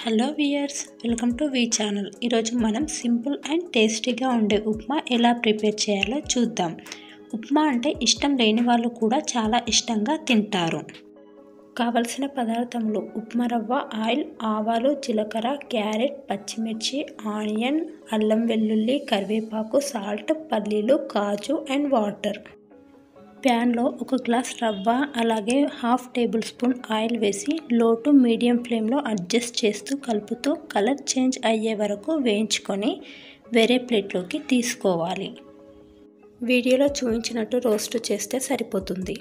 Hello viewers, welcome to V channel. ఈరోజు మనం simple and టేస్టీగా ఉండే ఉప్మా ఎలా ప్రిపేర్ చేయాలో చూద్దాం. ఉప్మా అంటే ఇష్టం లేని వాళ్ళు కూడా చాలా ఇష్టంగా తింటారు. కావలసిన పదార్థములు: ఉప్మా రవ్వ, ఆయిల్, ఆవాలు, జీలకర్ర, క్యారెట్, పచ్చిమిర్చి, ఆనియన్, అల్లం వెల్లుల్లి, కరివేపాకు, సాల్ట్, పల్లీలు, కాజు అండ్ వాటర్. ప్యాన్లో 1 గ్లాస్ రవ్వ అలాగే హాఫ్ టేబుల్ స్పూన్ ఆయిల్ వేసి లో టు మీడియం ఫ్లేమ్లో అడ్జస్ట్ చేస్తూ కలుపుతూ కలర్ చేంజ్ అయ్యే వరకు వేయించుకొని వేరే ప్లేట్లోకి తీసుకోవాలి. వీడియోలో చూపించినట్టు రోస్ట్ చేస్తే సరిపోతుంది.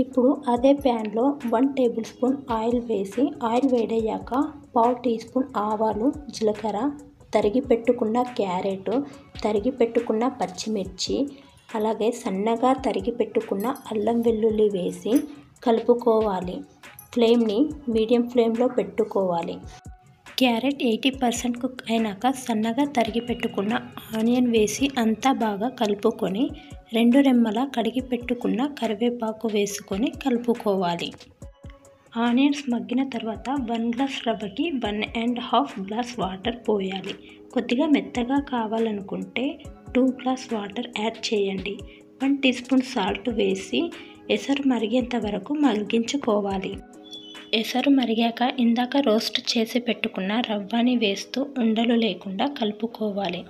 ఇప్పుడు అదే ప్యాన్లో 1 టేబుల్ స్పూన్ ఆయిల్ వేసి ఆయిల్ వేడయ్యాక 1/2 టీ స్పూన్ ఆవాలు, జీలకర్ర, తరిగి పెట్టుకున్న క్యారెట్, తరిగి పెట్టుకున్న పచ్చిమిర్చి, అలాగే సన్నగా తరిగి పెట్టుకున్న అల్లం వెల్లుల్లి వేసి కలుపుకోవాలి. ఫ్లేమ్ని మీడియం ఫ్లేమ్లో పెట్టుకోవాలి. క్యారెట్ 80% కుక్ అయినాక సన్నగా తరిగి పెట్టుకున్న ఆనియన్ వేసి అంతా బాగా కలుపుకొని 2 రెమ్మల కడిగి పెట్టుకున్న కరివేపాకు వేసుకొని కలుపుకోవాలి. ఆనియన్స్ మగ్గిన తర్వాత 1 గ్లాస్ రవ్వకి 1.5 గ్లాస్ వాటర్ పోయాలి. కొద్దిగా మెత్తగా కావాలనుకుంటే 2 గ్లాస్ వాటర్ యాడ్ చేయండి. 1 టీ స్పూన్ సాల్ట్ వేసి ఎసరు మరిగేంత వరకు మగ్గించుకోవాలి. ఎసరు మరిగాక ఇందాక రోస్ట్ చేసి పెట్టుకున్న రవ్వని వేస్తూ ఉండలు లేకుండా కలుపుకోవాలి.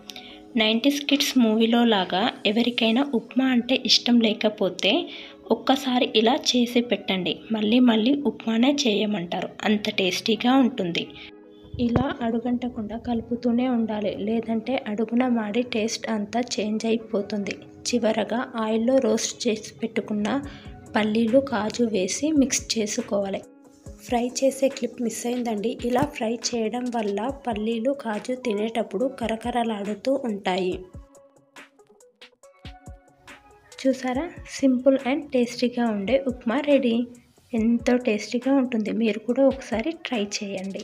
90s కిడ్స్ మూవీలో లాగా ఎవరికైనా ఉప్మా అంటే ఇష్టం లేకపోతే ఒక్కసారి ఇలా చేసి పెట్టండి, మళ్ళీ మళ్ళీ ఉప్మానే చేయమంటారు, అంత టేస్టీగా ఉంటుంది. ఇలా అడుగంటకుండా కలుపుతూనే ఉండాలి, లేదంటే అడుగున మాడి టేస్ట్ అంతా చేంజ్ అయిపోతుంది. చివరగా ఆయిల్లో రోస్ట్ చేసి పెట్టుకున్న పల్లీలు, కాజు వేసి మిక్స్ చేసుకోవాలి. ఫ్రై చేసే క్లిప్ మిస్ అయిందండి. ఇలా ఫ్రై చేయడం వల్ల పల్లీలు, కాజు తినేటప్పుడు కరకరలాడుతూ ఉంటాయి. చూసారా, సింపుల్ అండ్ టేస్టీగా ఉండే ఉప్మా రెడీ. ఎంతో టేస్టీగా ఉంటుంది. మీరు కూడా ఒకసారి ట్రై చేయండి.